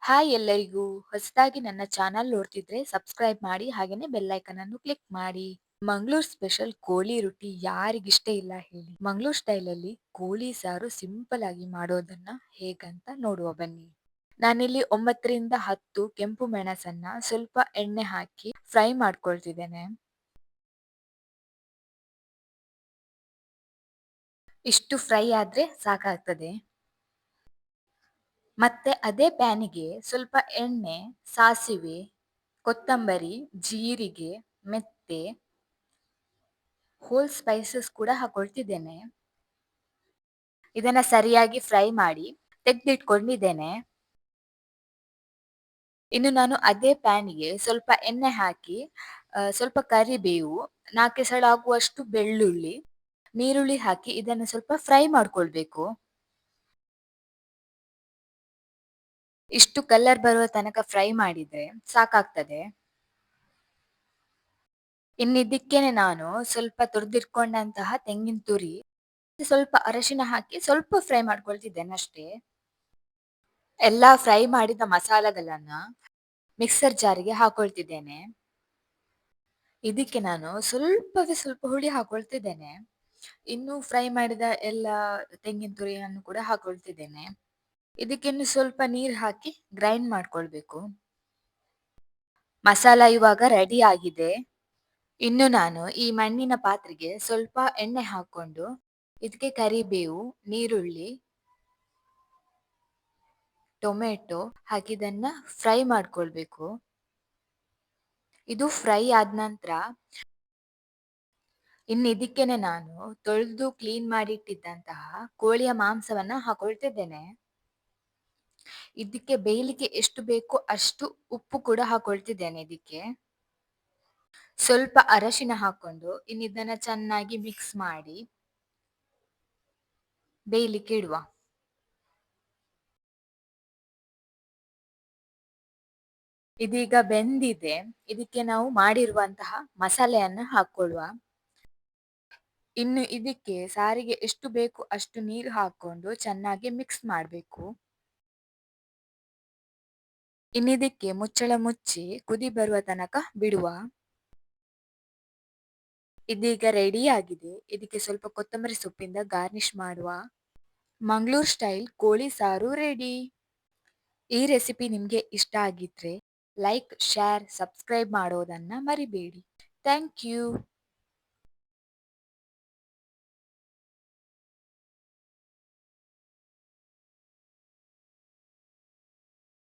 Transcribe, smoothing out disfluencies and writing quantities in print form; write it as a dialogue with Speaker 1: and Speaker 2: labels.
Speaker 1: Hi ಎಲ್ಲರಿಗೂ ಹೊಸದಾಗಿ ನನ್ನ ಚಾನಲ್ ನೋಡ್ತಿದ್ರೆ ಸಬ್ಸ್ಕ್ರೈಬ್ ಮಾಡಿ ಹಾಗೇನೆ ಬೆಲ್ ಐಕನ್ ಅನ್ನು ಕ್ಲಿಕ್ ಮಾಡಿ. ಮಂಗಳೂರು ಸ್ಪೆಷಲ್ ಕೋಳಿ ರೊಟ್ಟಿ ಯಾರಿಗಿಷ್ಟ ಇಲ್ಲ ಹೇಳಿ. ಮಂಗಳೂರು ಸ್ಟೈಲ್ ಅಲ್ಲಿ ಕೋಳಿ ಸಾರು ಸಿಂಪಲ್ ಆಗಿ ಮಾಡೋದನ್ನ ಹೇಗಂತ ನೋಡುವ ಬನ್ನಿ. ನಾನಿಲ್ಲಿ 9ರಿಂದ 10 ಕೆಂಪು ಮೆಣಸನ್ನ ಸ್ವಲ್ಪ ಎಣ್ಣೆ ಹಾಕಿ ಫ್ರೈ ಮಾಡ್ಕೊಳ್ತಿದ್ದೇನೆ. ಇಷ್ಟು ಫ್ರೈ ಆದ್ರೆ ಸಾಕಾಗ್ತದೆ. ಮತ್ತೆ ಅದೇ ಪ್ಯಾನಿಗೆ ಸ್ವಲ್ಪ ಎಣ್ಣೆ, ಸಾಸಿವೆ, ಕೊತ್ತಂಬರಿ, ಜೀರಿಗೆ, ಮೆಂತೆ, ಹೋಲ್ ಸ್ಪೈಸಸ್ ಕೂಡ ಹಾಕೊಳ್ತಿದ್ದೇನೆ. ಇದನ್ನ ಸರಿಯಾಗಿ ಫ್ರೈ ಮಾಡಿ ತೆಗೆದಿಟ್ಕೊಂಡಿದ್ದೇನೆ. ಇನ್ನು ನಾನು ಅದೇ ಪ್ಯಾನಿಗೆ ಸ್ವಲ್ಪ ಎಣ್ಣೆ ಹಾಕಿ ಸ್ವಲ್ಪ ಕರಿಬೇವು, 4 ಎಸಳಾಗುವಷ್ಟು ಬೆಳ್ಳುಳ್ಳಿ, ನೀರುಳ್ಳಿ ಹಾಕಿ ಇದನ್ನು ಸ್ವಲ್ಪ ಫ್ರೈ ಮಾಡ್ಕೊಳ್ಬೇಕು. ಇಷ್ಟು ಕಲರ್ ಬರುವ ತನಕ ಫ್ರೈ ಮಾಡಿದ್ರೆ ಸಾಕಾಗ್ತದೆ. ಇನ್ನಿದಕ್ಕೇನೆ ನಾನು ಸ್ವಲ್ಪ ತುರಿದಿಟ್ಕೊಂಡಂತಹ ತೆಂಗಿನ ತುರಿ, ಸ್ವಲ್ಪ ಅರಶಿನ ಹಾಕಿ ಸ್ವಲ್ಪ ಫ್ರೈ ಮಾಡ್ಕೊಳ್ತಿದ್ದೇನೆ ಅಷ್ಟೇ. ಎಲ್ಲಾ ಫ್ರೈ ಮಾಡಿದ ಮಸಾಲೆಗಳನ್ನ ಮಿಕ್ಸರ್ ಜಾರಿಗೆ ಹಾಕೊಳ್ತಿದ್ದೇನೆ. ಇದಕ್ಕೆ ನಾನು ಸ್ವಲ್ಪವೇ ಸ್ವಲ್ಪ ಹುಳಿ ಹಾಕೊಳ್ತಿದ್ದೇನೆ. ಇನ್ನು ಫ್ರೈ ಮಾಡಿದ ಎಲ್ಲ ತೆಂಗಿನ ತುರಿಯನ್ನು ಕೂಡ ಹಾಕೊಳ್ತಿದ್ದೇನೆ. ಇದಕ್ಕಿನ್ನು ಸ್ವಲ್ಪ ನೀರು ಹಾಕಿ ಗ್ರೈಂಡ್ ಮಾಡ್ಕೊಳ್ಬೇಕು. ಮಸಾಲ ಇವಾಗ ರೆಡಿ ಆಗಿದೆ. ಇನ್ನು ನಾನು ಈ ಮಣ್ಣಿನ ಪಾತ್ರೆಗೆ ಸ್ವಲ್ಪ ಎಣ್ಣೆ ಹಾಕೊಂಡು ಇದಕ್ಕೆ ಕರಿಬೇವು, ನೀರುಳ್ಳಿ, ಟೊಮೆಟೊ ಹಾಕಿದನ್ನ ಫ್ರೈ ಮಾಡ್ಕೊಳ್ಬೇಕು. ಇದು ಫ್ರೈ ಆದ ನಂತರ ಇನ್ನು ಇದಕ್ಕೇನೆ ನಾನು ತೊಳೆದು ಕ್ಲೀನ್ ಮಾಡಿ ಇಟ್ಟಿದ್ದಂತಹ ಕೋಳಿಯ ಮಾಂಸವನ್ನ ಹಾಕೊಳ್ತಿದ್ದೇನೆ. ಇದಕ್ಕೆ ಬೇಯಲಿಕ್ಕೆ ಎಷ್ಟು ಬೇಕೋ ಅಷ್ಟು ಉಪ್ಪು ಕೂಡ ಹಾಕೊಳ್ತಿದ್ದೇನೆ. ಇದಕ್ಕೆ ಸ್ವಲ್ಪ ಅರಶಿನ ಹಾಕೊಂಡು ಇನ್ನು ಇದನ್ನ ಚೆನ್ನಾಗಿ ಮಿಕ್ಸ್ ಮಾಡಿ ಬೇಯಲಿಕ್ಕೆ ಇಡುವ. ಇದೀಗ ಬೆಂದಿದೆ. ಇದಕ್ಕೆ ನಾವು ಮಾಡಿರುವಂತಹ ಮಸಾಲೆಯನ್ನ ಹಾಕೊಳ್ಳುವ. ಇನ್ನು ಇದಕ್ಕೆ ಸಾರಿಗೆ ಎಷ್ಟು ಬೇಕು ಅಷ್ಟು ನೀರು ಹಾಕೊಂಡು ಚೆನ್ನಾಗಿ ಮಿಕ್ಸ್ ಮಾಡಬೇಕು. ಇನ್ನಿದಕ್ಕೆ ಮುಚ್ಚಳ ಮುಚ್ಚಿ ಕುದಿ ಬರುವ ತನಕ ಬಿಡುವ. ಇದೀಗ ರೆಡಿ ಆಗಿದೆ. ಇದಕ್ಕೆ ಸ್ವಲ್ಪ ಕೊತ್ತಂಬರಿ ಸೊಪ್ಪಿಂದ ಗಾರ್ನಿಶ್ ಮಾಡುವ. ಮಂಗಳೂರು ಸ್ಟೈಲ್ ಕೋಳಿ ಸಾರು ರೆಡಿ. ಈ ರೆಸಿಪಿ ನಿಮ್ಗೆ ಇಷ್ಟ ಆಗಿದ್ರೆ ಲೈಕ್, ಶೇರ್, ಸಬ್ಸ್ಕ್ರೈಬ್ ಮಾಡೋದನ್ನ ಮರಿಬೇಡಿ. Thank you.